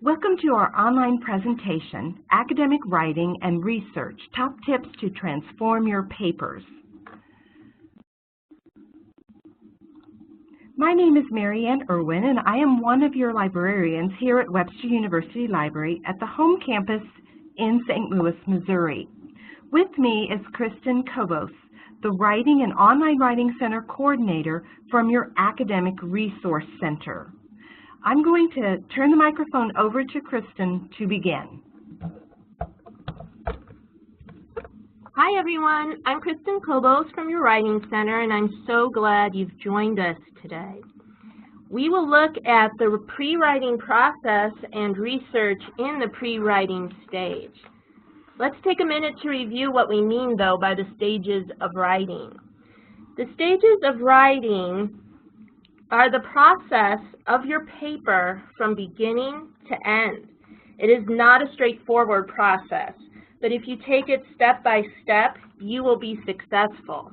Welcome to our online presentation, Academic Writing and Research, Top Tips to Transform Your Papers. My name is Mary Ann Irwin, and I am one of your librarians here at Webster University Library at the home campus in St. Louis, Missouri. With me is Kristen Kobos, the Writing and Online Writing Center Coordinator from your Academic Resource Center. I'm going to turn the microphone over to Kristen to begin. Hi everyone, I'm Kristen Kobos from your Writing Center, and I'm so glad you've joined us today. We will look at the pre-writing process and research in the pre-writing stage. Let's take a minute to review what we mean, though, by the stages of writing. The stages of writing are the process of your paper from beginning to end. It is not a straightforward process, but if you take it step by step, you will be successful.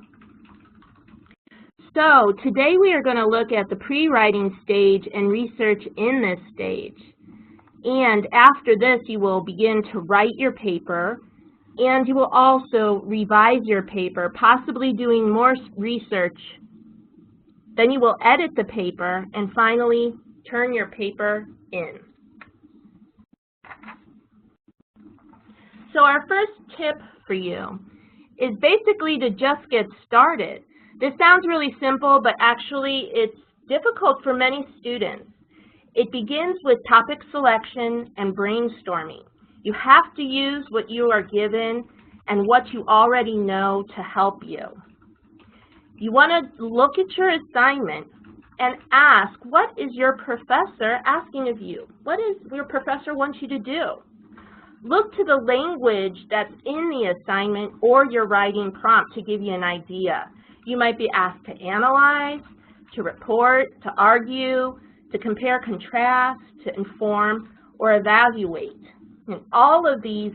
So today we are going to look at the pre-writing stage and research in this stage. And after this, you will begin to write your paper, and you will also revise your paper, possibly doing more research. Then you will edit the paper, and finally turn your paper in. So our first tip for you is basically to just get started. This sounds really simple, but actually it's difficult for many students. It begins with topic selection and brainstorming. You have to use what you are given and what you already know to help you. You want to look at your assignment and ask, what is your professor asking of you? What is your professor wants you to do? Look to the language that's in the assignment or your writing prompt to give you an idea. You might be asked to analyze, to report, to argue, to compare, contrast, to inform, or evaluate. And all of these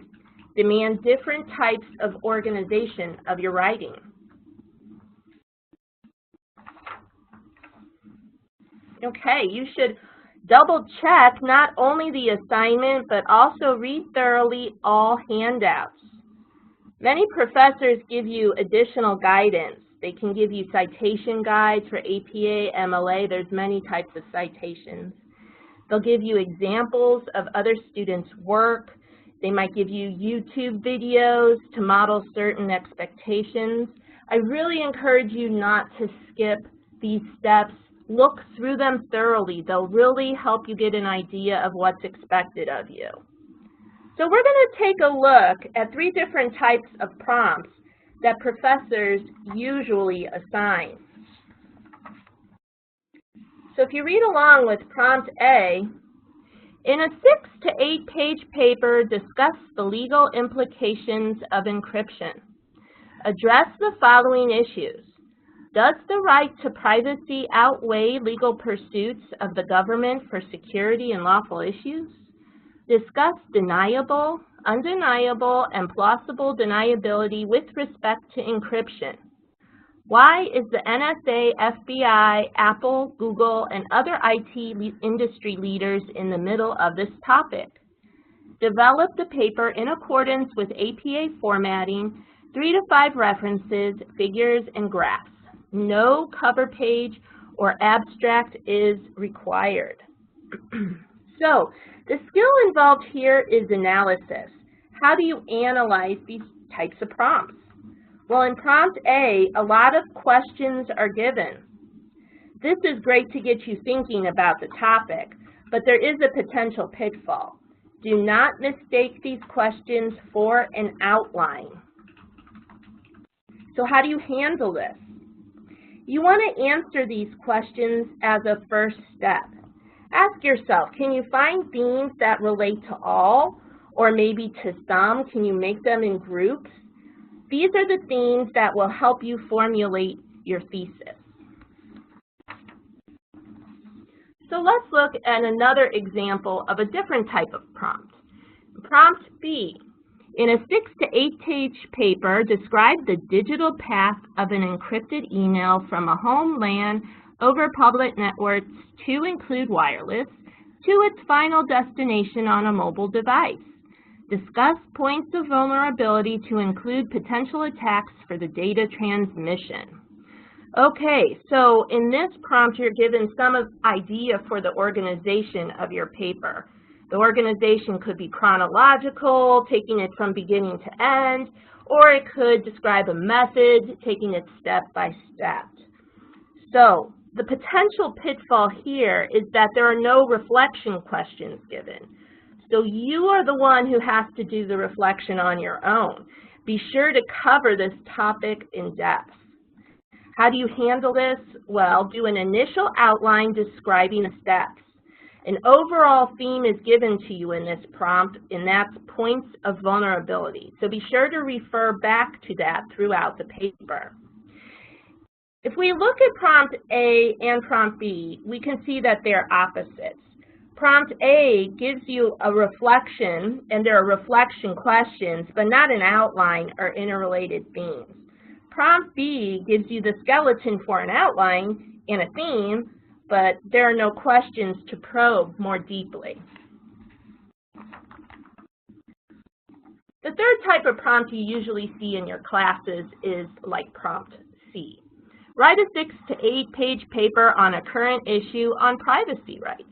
demand different types of organization of your writing. Okay, you should double check not only the assignment, but also read thoroughly all handouts. Many professors give you additional guidance. They can give you citation guides for APA, MLA. There's many types of citations. They'll give you examples of other students' work. They might give you YouTube videos to model certain expectations. I really encourage you not to skip these steps. Look through them thoroughly. They'll really help you get an idea of what's expected of you. So we're going to take a look at 3 different types of prompts that professors usually assign. So if you read along with prompt A, in a 6 to 8 page paper, discuss the legal implications of encryption. Address the following issues. Does the right to privacy outweigh legal pursuits of the government for security and lawful issues? Discuss deniable, undeniable, and plausible deniability with respect to encryption. Why is the NSA, FBI, Apple, Google, and other IT industry leaders in the middle of this topic? Develop the paper in accordance with APA formatting, 3 to 5 references, figures, and graphs. No cover page or abstract is required. So, the skill involved here is analysis. How do you analyze these types of prompts? Well, in prompt A, a lot of questions are given. This is great to get you thinking about the topic, but there is a potential pitfall. Do not mistake these questions for an outline. So how do you handle this? You want to answer these questions as a first step. Ask yourself, can you find themes that relate to all, or maybe to some? Can you make them in groups? These are the themes that will help you formulate your thesis. So let's look at another example of a different type of prompt. Prompt B. In a 6 to 8 page paper, describe the digital path of an encrypted email from a home LAN over public networks to include wireless to its final destination on a mobile device. Discuss points of vulnerability to include potential attacks for the data transmission. Okay, so in this prompt, you're given some idea for the organization of your paper. The organization could be chronological, taking it from beginning to end, or it could describe a method, taking it step by step. So the potential pitfall here is that there are no reflection questions given. So you are the one who has to do the reflection on your own. Be sure to cover this topic in depth. How do you handle this? Well, do an initial outline describing the steps. An overall theme is given to you in this prompt, and that's points of vulnerability. So be sure to refer back to that throughout the paper. If we look at prompt A and prompt B, we can see that they're opposites. Prompt A gives you a reflection, and there are reflection questions, but not an outline or interrelated themes. Prompt B gives you the skeleton for an outline and a theme, but there are no questions to probe more deeply. The third type of prompt you usually see in your classes is like prompt C. Write a 6 to 8 page paper on a current issue on privacy rights.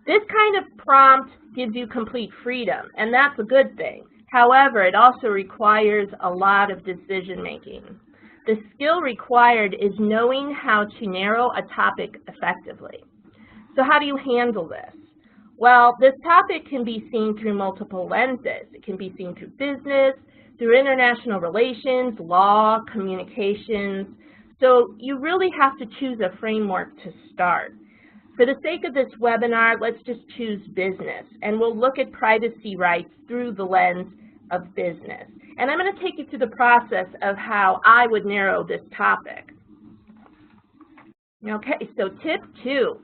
This kind of prompt gives you complete freedom, and that's a good thing. However, it also requires a lot of decision making. The skill required is knowing how to narrow a topic effectively. So how do you handle this? Well, this topic can be seen through multiple lenses. It can be seen through business, through international relations, law, communications. So you really have to choose a framework to start. For the sake of this webinar, let's just choose business, and we'll look at privacy rights through the lens of business. And I'm going to take you through the process of how I would narrow this topic. Okay, so tip 2,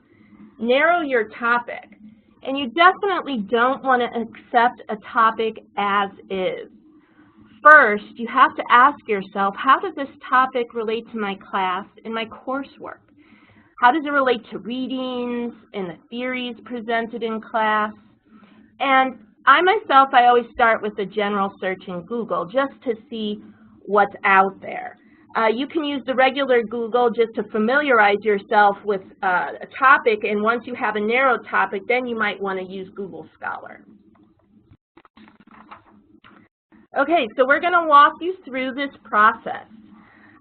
narrow your topic. And you definitely don't want to accept a topic as is. First, you have to ask yourself, how does this topic relate to my class and my coursework? How does it relate to readings and the theories presented in class? And I always start with a general search in Google just to see what's out there. You can use the regular Google just to familiarize yourself with a topic, and once you have a narrow topic, then you might want to use Google Scholar. Okay, so we're going to walk you through this process.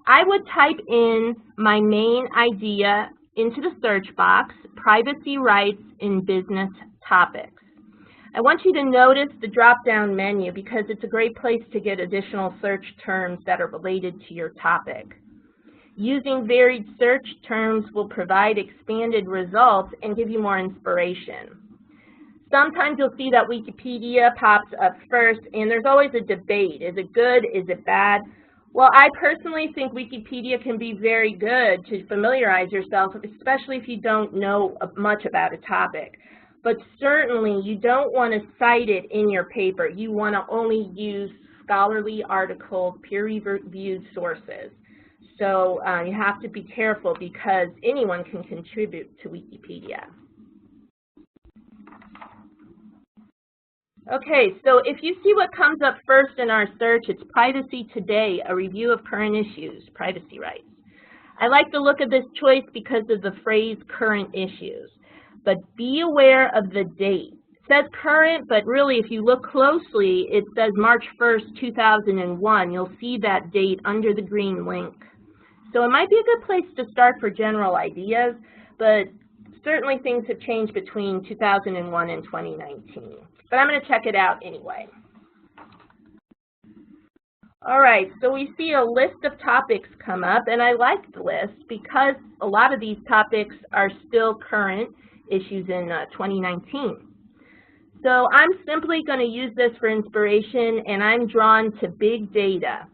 I would type in my main idea into the search box, privacy rights in business topics. I want you to notice the drop-down menu because it's a great place to get additional search terms that are related to your topic. Using varied search terms will provide expanded results and give you more inspiration. Sometimes you'll see that Wikipedia pops up first, and there's always a debate. Is it good? Is it bad? Well, I personally think Wikipedia can be very good to familiarize yourself, especially if you don't know much about a topic. But certainly, you don't want to cite it in your paper. You want to only use scholarly articles, peer-reviewed sources. So you have to be careful because anyone can contribute to Wikipedia. Okay, so if you see what comes up first in our search, it's Privacy Today, a review of current issues, privacy rights. I like the look of this choice because of the phrase current issues, but be aware of the date. It says current, but really if you look closely, it says March 1st, 2001. You'll see that date under the green link. So it might be a good place to start for general ideas, but certainly things have changed between 2001 and 2019. But I'm going to check it out anyway. All right, so we see a list of topics come up, and I like the list because a lot of these topics are still current issues in 2019. So I'm simply going to use this for inspiration, and I'm drawn to big data.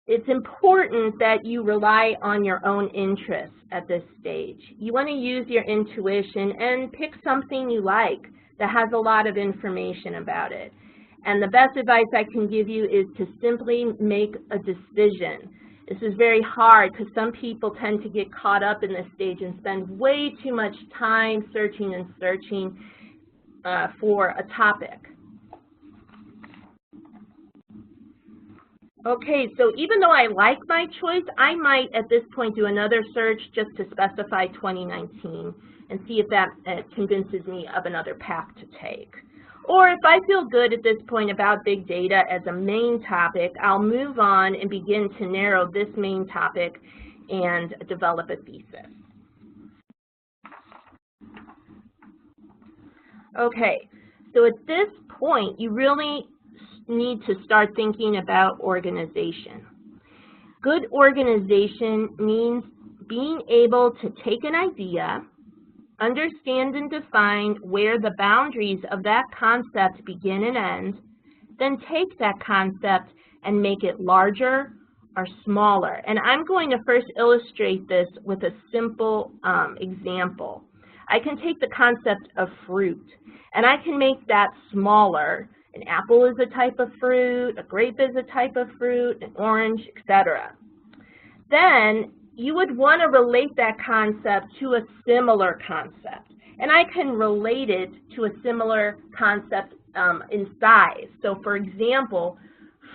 It's important that you rely on your own interests at this stage. You want to use your intuition and pick something you like that has a lot of information about it. And the best advice I can give you is to simply make a decision. This is very hard because some people tend to get caught up in this stage and spend way too much time searching and searching for a topic. Okay, so even though I like my choice, I might at this point do another search just to specify 2019 and see if that convinces me of another path to take. Or if I feel good at this point about big data as a main topic, I'll move on and begin to narrow this main topic and develop a thesis. Okay, so at this point, you really need to start thinking about organization. Good organization means being able to take an idea, understand and define where the boundaries of that concept begin and end, then take that concept and make it larger or smaller. And I'm going to first illustrate this with a simple example. I can take the concept of fruit, and I can make that smaller. An apple is a type of fruit, a grape is a type of fruit, an orange, etc. Then you would want to relate that concept to a similar concept. And I can relate it to a similar concept in size. So for example,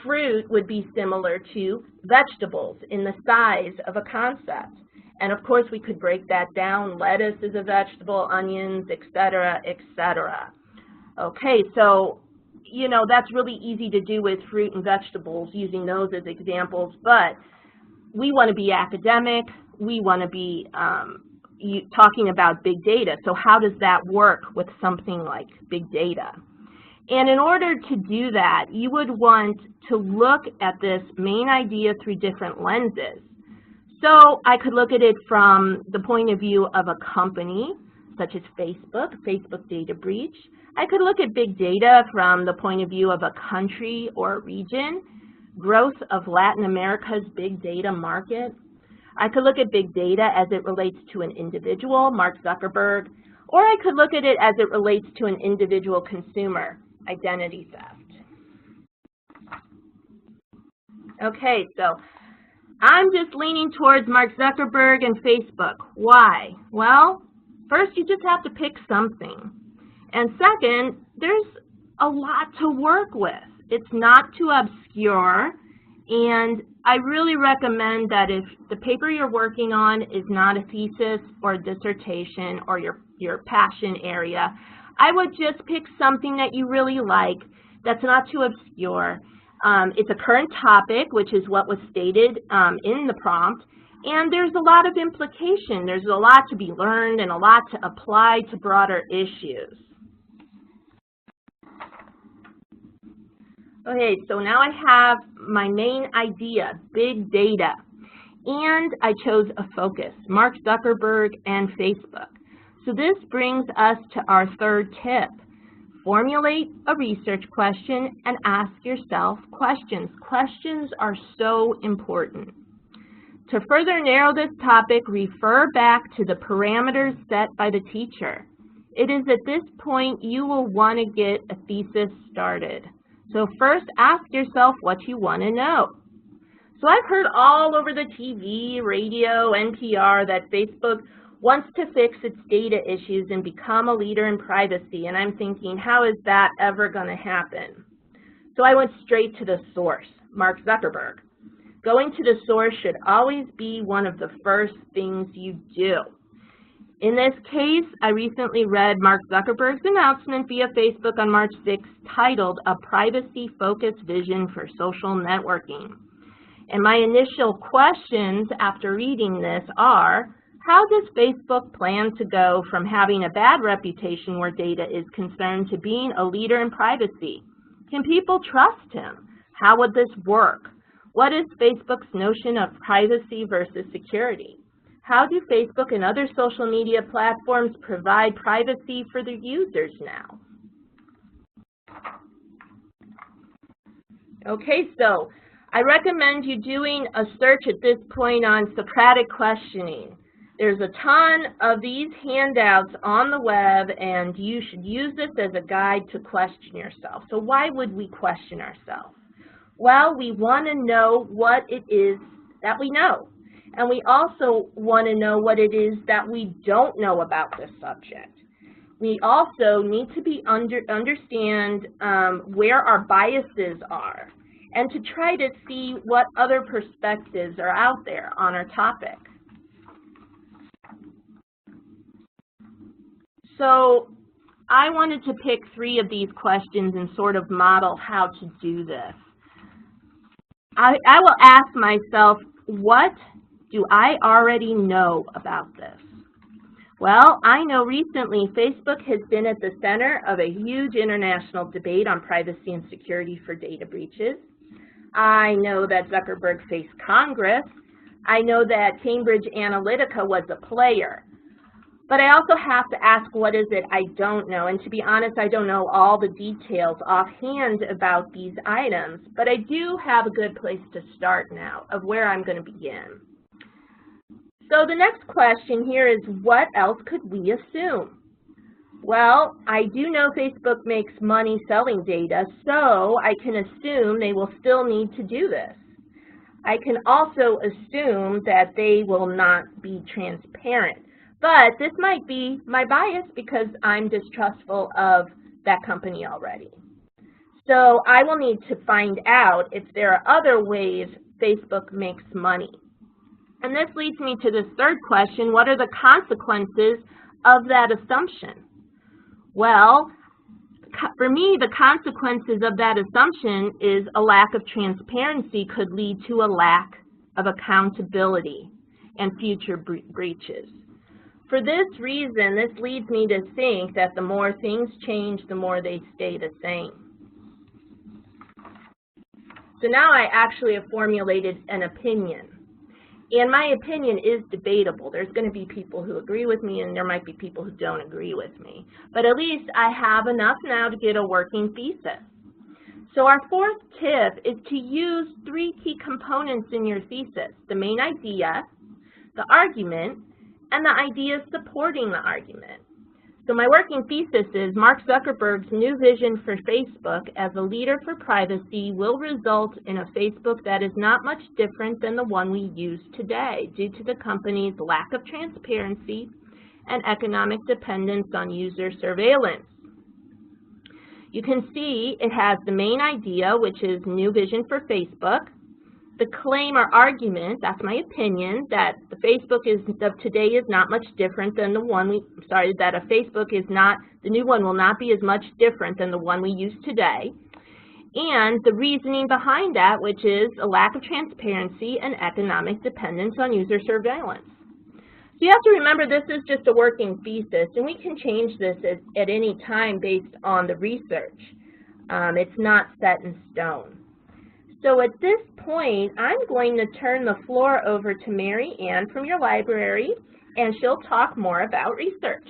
fruit would be similar to vegetables in the size of a concept. And of course we could break that down. Lettuce is a vegetable, onions, etc., etc. Okay, so you know, that's really easy to do with fruit and vegetables, using those as examples, but we want to be academic, we want to be talking about big data, so how does that work with something like big data? And in order to do that, you would want to look at this main idea through different lenses. So I could look at it from the point of view of a company, such as Facebook data breach. I could look at big data from the point of view of a country or a region, growth of Latin America's big data market. I could look at big data as it relates to an individual, Mark Zuckerberg, or I could look at it as it relates to an individual consumer, identity theft. Okay, so I'm just leaning towards Mark Zuckerberg and Facebook. Why? Well, first you just have to pick something. And second, there's a lot to work with. It's not too obscure, and I really recommend that if the paper you're working on is not a thesis or a dissertation or your passion area, I would just pick something that you really like that's not too obscure. It's a current topic, which is what was stated in the prompt, and there's a lot of implication. There's a lot to be learned and a lot to apply to broader issues. Okay, so now I have my main idea, big data, and I chose a focus, Mark Zuckerberg and Facebook. So this brings us to our third tip. Formulate a research question and ask yourself questions. Questions are so important. To further narrow this topic, refer back to the parameters set by the teacher. It is at this point you will want to get a thesis started. So first, ask yourself what you want to know. So I've heard all over the TV, radio, NPR that Facebook wants to fix its data issues and become a leader in privacy, and I'm thinking, how is that ever going to happen? So I went straight to the source, Mark Zuckerberg. Going to the source should always be one of the first things you do. In this case, I recently read Mark Zuckerberg's announcement via Facebook on March 6th titled A Privacy-Focused Vision for Social Networking. And my initial questions after reading this are, how does Facebook plan to go from having a bad reputation where data is concerned to being a leader in privacy? Can people trust him? How would this work? What is Facebook's notion of privacy versus security? How do Facebook and other social media platforms provide privacy for their users now? Okay, so I recommend you doing a search at this point on Socratic questioning. There's a ton of these handouts on the web, and you should use this as a guide to question yourself. So why would we question ourselves? Well, we want to know what it is that we know. And we also want to know what it is that we don't know about this subject. We also need to understand where our biases are and to try to see what other perspectives are out there on our topic. So I wanted to pick 3 of these questions and sort of model how to do this. I will ask myself, what do I already know about this? Well, I know recently Facebook has been at the center of a huge international debate on privacy and security for data breaches. I know that Zuckerberg faced Congress. I know that Cambridge Analytica was a player. But I also have to ask, what is it I don't know? And to be honest, I don't know all the details offhand about these items, but I do have a good place to start now of where I'm going to begin. So the next question here is, what else could we assume? Well, I do know Facebook makes money selling data, so I can assume they will still need to do this. I can also assume that they will not be transparent. But this might be my bias because I'm distrustful of that company already. So I will need to find out if there are other ways Facebook makes money. And this leads me to this third question: what are the consequences of that assumption? Well, for me, the consequences of that assumption is a lack of transparency could lead to a lack of accountability and future breaches. For this reason, this leads me to think that the more things change, the more they stay the same. So now I actually have formulated an opinion. And my opinion is debatable. There's going to be people who agree with me, and there might be people who don't agree with me. But at least I have enough now to get a working thesis. So our fourth tip is to use 3 key components in your thesis: the main idea, the argument, and the ideas supporting the argument. So my working thesis is Mark Zuckerberg's new vision for Facebook as a leader for privacy will result in a Facebook that is not much different than the one we use today due to the company's lack of transparency and economic dependence on user surveillance. You can see it has the main idea, which is new vision for Facebook. The claim or argument, that's my opinion, that the Facebook of today is not much different than the one that a Facebook is not, the new one will not be as much different than the one we use today. And the reasoning behind that, which is a lack of transparency and economic dependence on user surveillance. So you have to remember this is just a working thesis, and we can change this at any time based on the research. It's not set in stone. So at this point, I'm going to turn the floor over to Mary Ann from your library, and she'll talk more about research.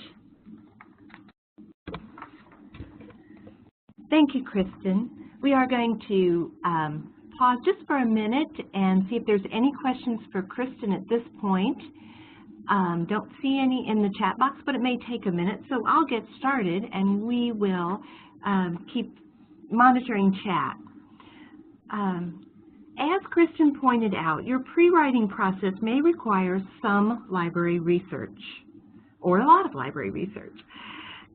Thank you, Kristen. We are going to pause just for a minute and see if there's any questions for Kristen at this point. Don't see any in the chat box, but it may take a minute, so I'll get started and we will keep monitoring chat. As Kristen pointed out, your pre-writing process may require some library research, or a lot of library research.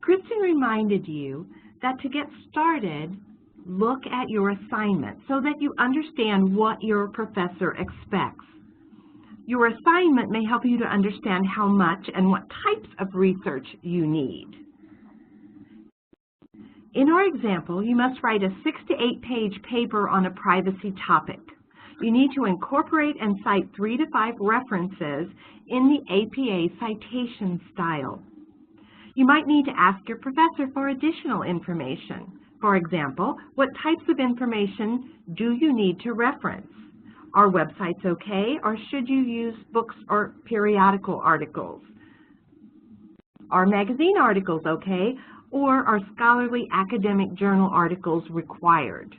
Kristen reminded you that to get started, look at your assignment so that you understand what your professor expects. Your assignment may help you to understand how much and what types of research you need. In our example, you must write a 6 to 8 page paper on a privacy topic. You need to incorporate and cite 3 to 5 references in the APA citation style. You might need to ask your professor for additional information. For example, what types of information do you need to reference? Are websites okay, or should you use books or periodical articles? Are magazine articles okay, or are scholarly academic journal articles required?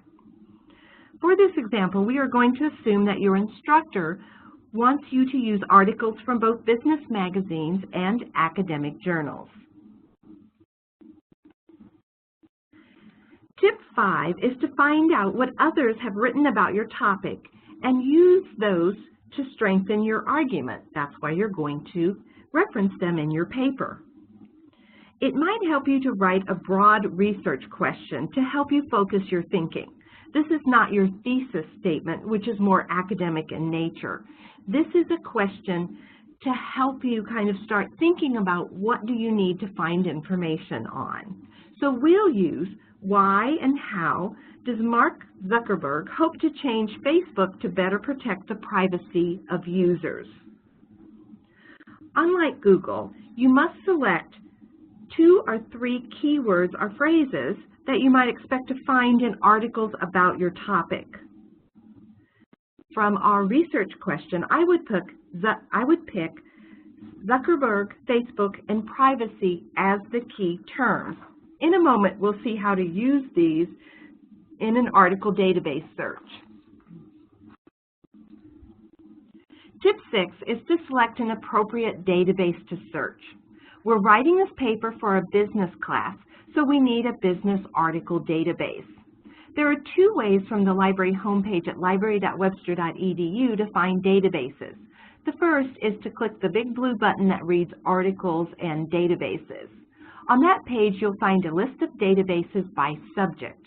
For this example, we are going to assume that your instructor wants you to use articles from both business magazines and academic journals. Tip 5 is to find out what others have written about your topic and use those to strengthen your argument. That's why you're going to reference them in your paper. It might help you to write a broad research question to help you focus your thinking. This is not your thesis statement, which is more academic in nature. This is a question to help you kind of start thinking about what do you need to find information on. So we'll use why and how does Mark Zuckerberg hope to change Facebook to better protect the privacy of users? Unlike Google, you must select 2 or 3 keywords or phrases that you might expect to find in articles about your topic. From our research question, I would pick Zuckerberg, Facebook, and privacy as the key terms. In a moment, we'll see how to use these in an article database search. Tip 6 is to select an appropriate database to search. We're writing this paper for a business class, so we need a business article database. There are 2 ways from the library homepage at library.webster.edu to find databases. The first is to click the big blue button that reads Articles and Databases. On that page, you'll find a list of databases by subject.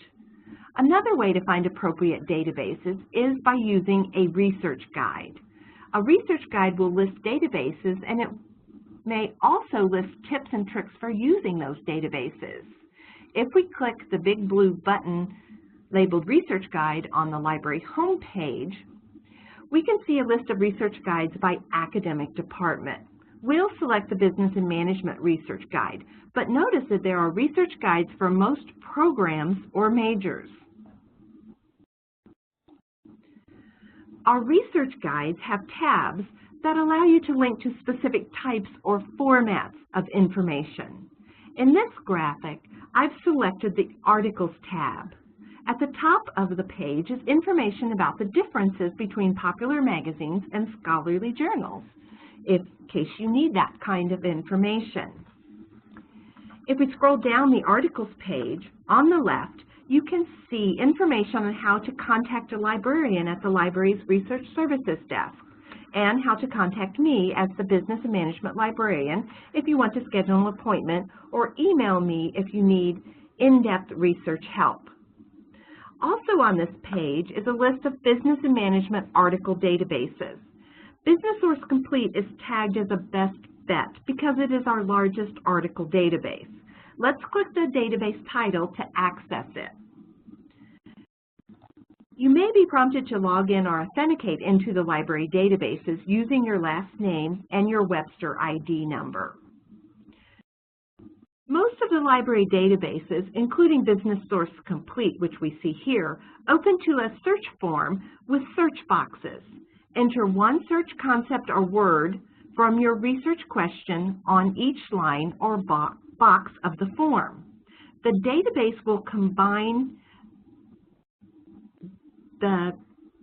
Another way to find appropriate databases is by using a research guide. A research guide will list databases, and it may also list tips and tricks for using those databases. If we click the big blue button labeled Research Guide on the library homepage, we can see a list of research guides by academic department. We'll select the Business and Management Research Guide, but notice that there are research guides for most programs or majors. Our research guides have tabs that allow you to link to specific types or formats of information. In this graphic, I've selected the Articles tab. At the top of the page is information about the differences between popular magazines and scholarly journals, in case you need that kind of information. If we scroll down the Articles page, on the left, you can see information on how to contact a librarian at the library's Research Services desk, and how to contact me as the Business and Management Librarian if you want to schedule an appointment, or email me if you need in-depth research help. Also on this page is a list of business and management article databases. Business Source Complete is tagged as a best bet because it is our largest article database. Let's click the database title to access it. You may be prompted to log in or authenticate into the library databases using your last name and your Webster ID number. Most of the library databases, including Business Source Complete, which we see here, open to a search form with search boxes. Enter one search concept or word from your research question on each line or box of the form. The database will combine the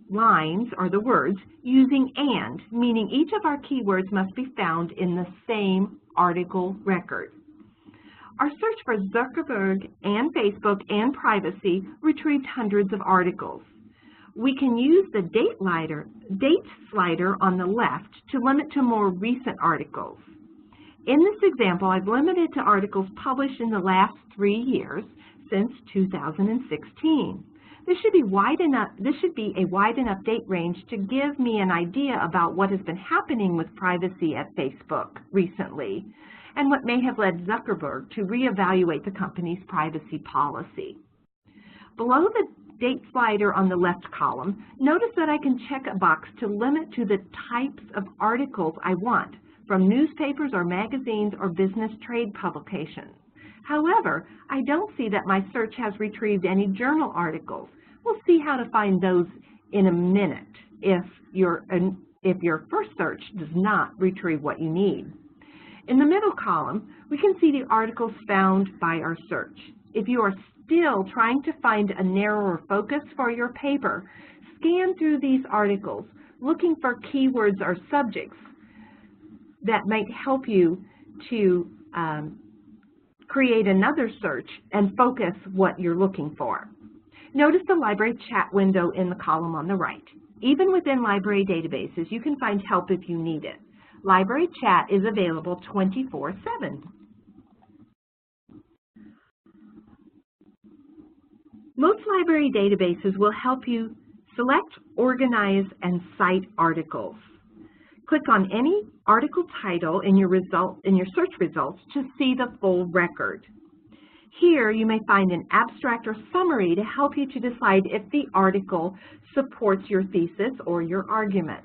lines or the words using AND, meaning each of our keywords must be found in the same article record. Our search for Zuckerberg and Facebook and privacy retrieved hundreds of articles. We can use the date slider on the left to limit to more recent articles. In this example, I've limited to articles published in the last 3 years since 2016. This should be a wide enough date range to give me an idea about what has been happening with privacy at Facebook recently, and what may have led Zuckerberg to reevaluate the company's privacy policy. Below the date slider on the left column, notice that I can check a box to limit to the types of articles I want, from newspapers or magazines or business trade publications. However, I don't see that my search has retrieved any journal articles. We'll see how to find those in a minute if your first search does not retrieve what you need. In the middle column, we can see the articles found by our search. If you are still trying to find a narrower focus for your paper, scan through these articles, looking for keywords or subjects that might help you to create another search and focus what you're looking for. Notice the library chat window in the column on the right. Even within library databases, you can find help if you need it. Library chat is available 24/7. Most library databases will help you select, organize, and cite articles. Click on any article title in your search results to see the full record. Here you may find an abstract or summary to help you to decide if the article supports your thesis or your argument.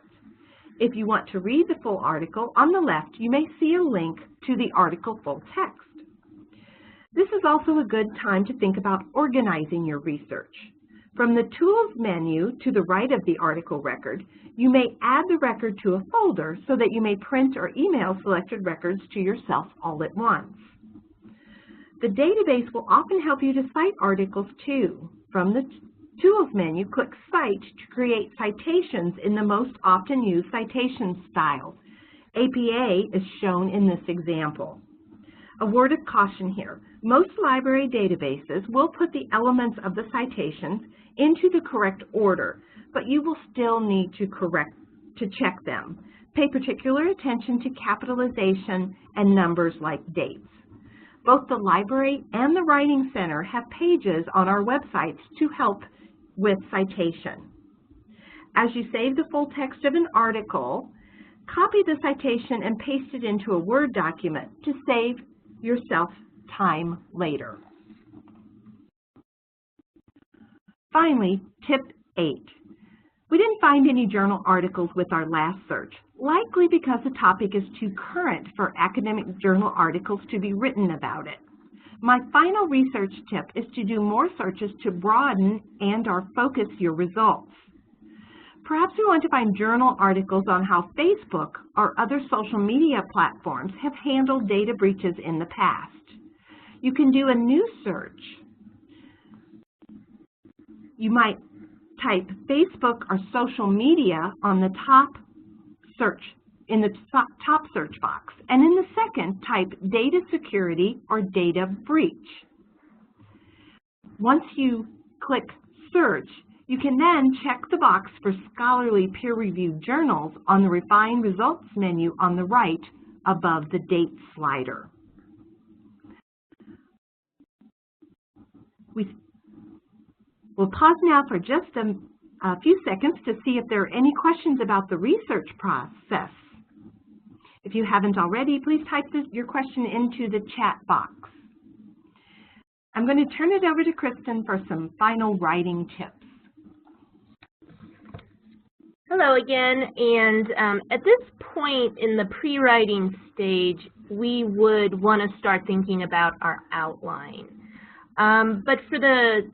If you want to read the full article, on the left you may see a link to the article full text. This is also a good time to think about organizing your research. From the Tools menu to the right of the article record, you may add the record to a folder so that you may print or email selected records to yourself all at once. The database will often help you to cite articles too. From the Tools menu, click Cite to create citations in the most often used citation styles. APA is shown in this example. A word of caution here. Most library databases will put the elements of the citations into the correct order, but you will still need to check them. Pay particular attention to capitalization and numbers like dates. Both the library and the Writing Center have pages on our websites to help with citation. As you save the full text of an article, copy the citation and paste it into a Word document to save yourself time later. Finally, tip 8. We didn't find any journal articles with our last search, likely because the topic is too current for academic journal articles to be written about it. My final research tip is to do more searches to broaden and/or focus your results. Perhaps you want to find journal articles on how Facebook or other social media platforms have handled data breaches in the past. You can do a new search. You might type Facebook or social media on the top search, in the top search box, and in the second, type data security or data breach. Once you click search, you can then check the box for scholarly peer-reviewed journals on the Refine Results menu on the right above the date slider. We'll pause now for just a few seconds to see if there are any questions about the research process. If you haven't already, please type your question into the chat box. I'm going to turn it over to Kristen for some final writing tips. Hello again, and at this point in the pre-writing stage, we would want to start thinking about our outline. But for the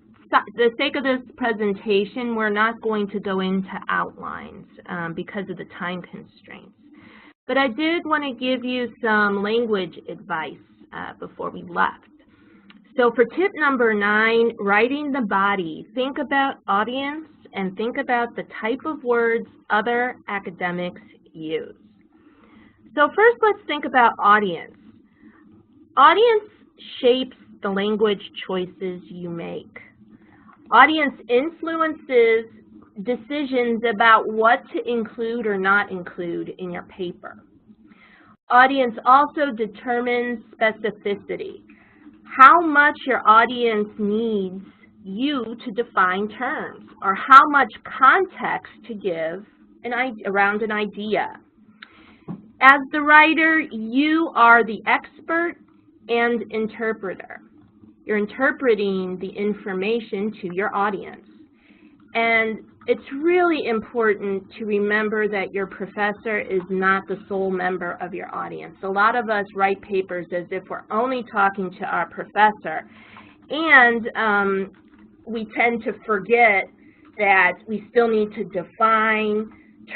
sake of this presentation, we're not going to go into outlines because of the time constraints. But I did want to give you some language advice before we left. So for tip number 9, writing the body, think about audience and think about the type of words other academics use. So first, let's think about audience. Audience shapes the language choices you make. Audience influences decisions about what to include or not include in your paper. Audience also determines specificity, how much your audience needs you to define terms, or how much context to give around an idea. As the writer, you are the expert and interpreter. You're interpreting the information to your audience. And it's really important to remember that your professor is not the sole member of your audience. A lot of us write papers as if we're only talking to our professor. And we tend to forget that we still need to define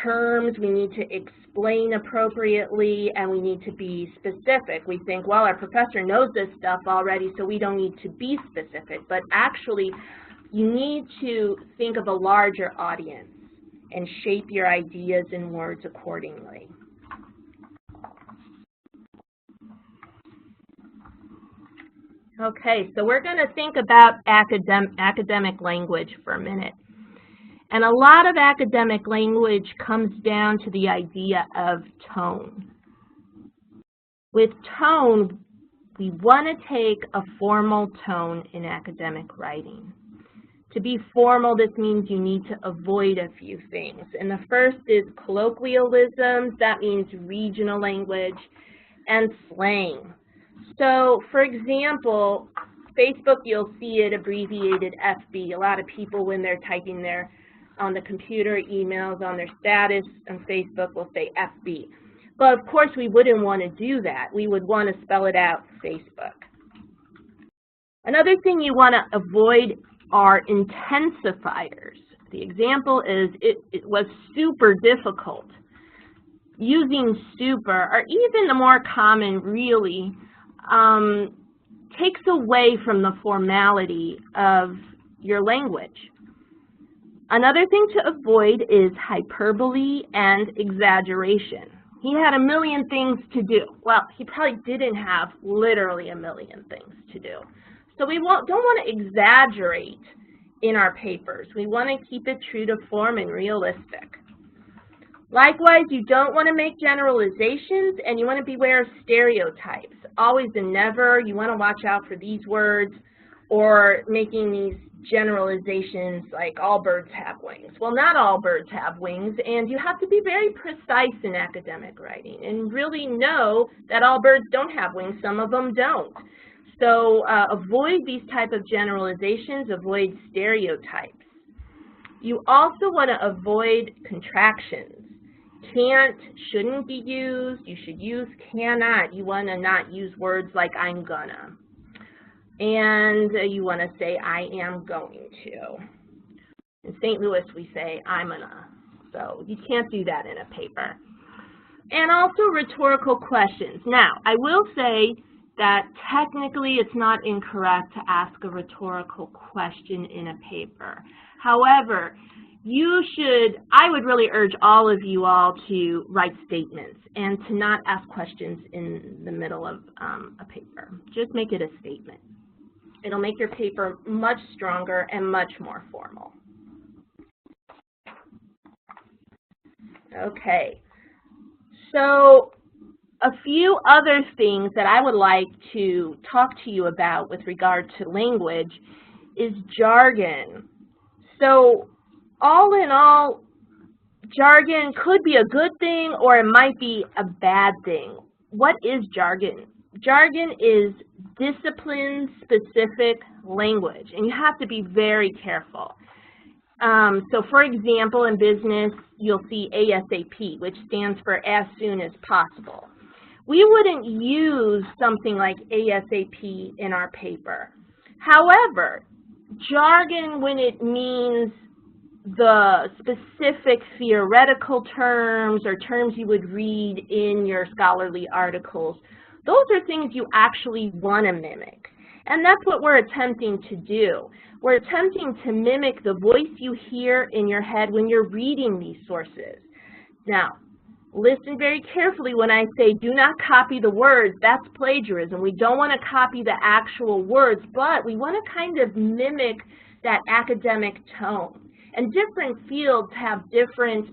terms, we need to explain appropriately, and we need to be specific. We think, well, our professor knows this stuff already, so we don't need to be specific. But actually, you need to think of a larger audience and shape your ideas and words accordingly. Okay, so we're going to think about academic language for a minute. And a lot of academic language comes down to the idea of tone. With tone, we want to take a formal tone in academic writing. To be formal, this means you need to avoid a few things. And the first is colloquialisms. That means regional language, and slang. So, for example, Facebook, you'll see it abbreviated FB. A lot of people, when they're typing their on the computer emails on their status on Facebook, will say FB. But of course, we wouldn't want to do that. We would want to spell it out Facebook. Another thing you want to avoid are intensifiers. The example is it was super difficult. Using super, or even the more common really, takes away from the formality of your language. Another thing to avoid is hyperbole and exaggeration. He had a million things to do. Well, he probably didn't have literally a million things to do. So we don't want to exaggerate in our papers. We want to keep it true to form and realistic. Likewise, you don't want to make generalizations, and you want to beware of stereotypes. Always and never, you want to watch out for these words or making these generalizations like all birds have wings. Well, not all birds have wings, and you have to be very precise in academic writing and really know that all birds don't have wings. Some of them don't. So avoid these type of generalizations, avoid stereotypes. You also want to avoid contractions. Can't, shouldn't be used. You should use cannot. You want to not use words like I'm gonna. And you want to say I am going to. In St. Louis, we say I'm gonna. So you can't do that in a paper. And also rhetorical questions. Now, I will say that technically it's not incorrect to ask a rhetorical question in a paper. However, I would really urge all of you all to write statements and to not ask questions in the middle of a paper. Just make it a statement. It'll make your paper much stronger and much more formal. Okay, so a few other things that I would like to talk to you about with regard to language is jargon. So all in all, jargon could be a good thing or it might be a bad thing. What is jargon? Jargon is discipline-specific language, and you have to be very careful. So for example, in business, you'll see ASAP, which stands for as soon as possible. We wouldn't use something like ASAP in our paper. However, jargon, when it means the specific theoretical terms or terms you would read in your scholarly articles, those are things you actually want to mimic. And that's what we're attempting to do. We're attempting to mimic the voice you hear in your head when you're reading these sources. Now, listen very carefully when I say do not copy the words. That's plagiarism. We don't want to copy the actual words, but we want to kind of mimic that academic tone. And different fields have different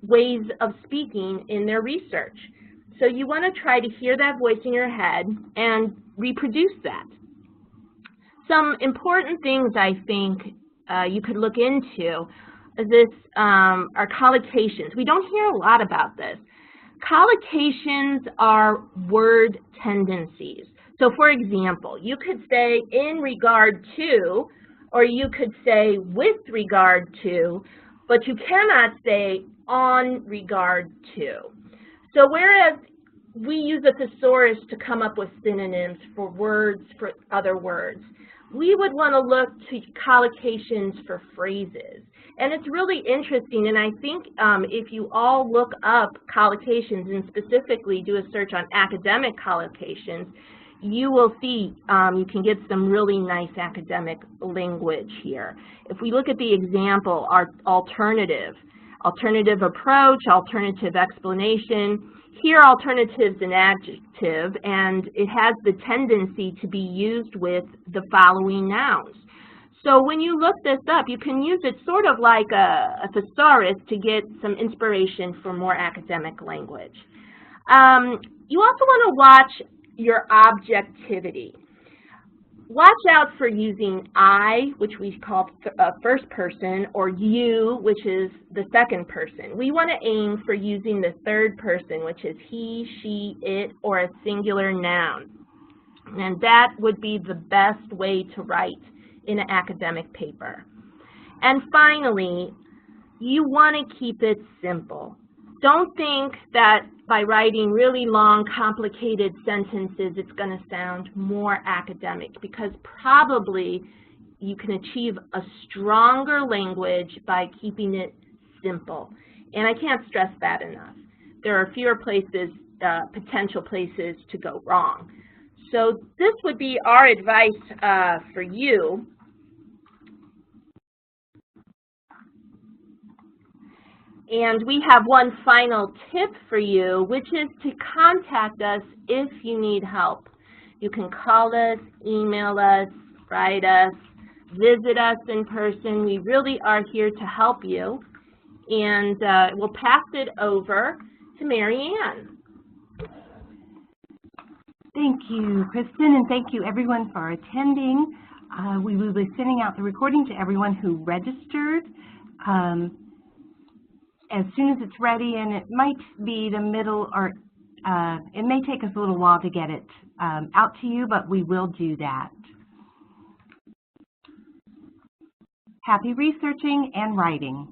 ways of speaking in their research. So you want to try to hear that voice in your head and reproduce that. Some important things I think you could look into is this are collocations. We don't hear a lot about this. Collocations are word tendencies. So for example, you could say in regard to, or you could say with regard to, but you cannot say on regard to. So whereas we use a thesaurus to come up with synonyms for words for other words, we would want to look to collocations for phrases. And it's really interesting, and I think if you all look up collocations and specifically do a search on academic collocations, you will see you can get some really nice academic language here. If we look at the example, our alternative approach, alternative explanation, here alternative is an adjective, and it has the tendency to be used with the following nouns. So when you look this up, you can use it sort of like a thesaurus to get some inspiration for more academic language. You also want to watch your objectivity. Watch out for using I, which we call first person, or you, which is the second person. We want to aim for using the third person, which is he, she, it, or a singular noun. And that would be the best way to write in an academic paper. And finally, you want to keep it simple. Don't think that by writing really long, complicated sentences, it's going to sound more academic, because probably you can achieve a stronger language by keeping it simple. And I can't stress that enough. There are fewer places, potential places to go wrong. So this would be our advice for you. And we have one final tip for you, which is to contact us if you need help. You can call us, email us, write us, visit us in person. We really are here to help you. And we'll pass it over to Mary Ann. Thank you, Kristen, and thank you everyone for attending. We will be sending out the recording to everyone who registered as soon as it's ready, and it might be the middle, or it may take us a little while to get it out to you, but we will do that. Happy researching and writing.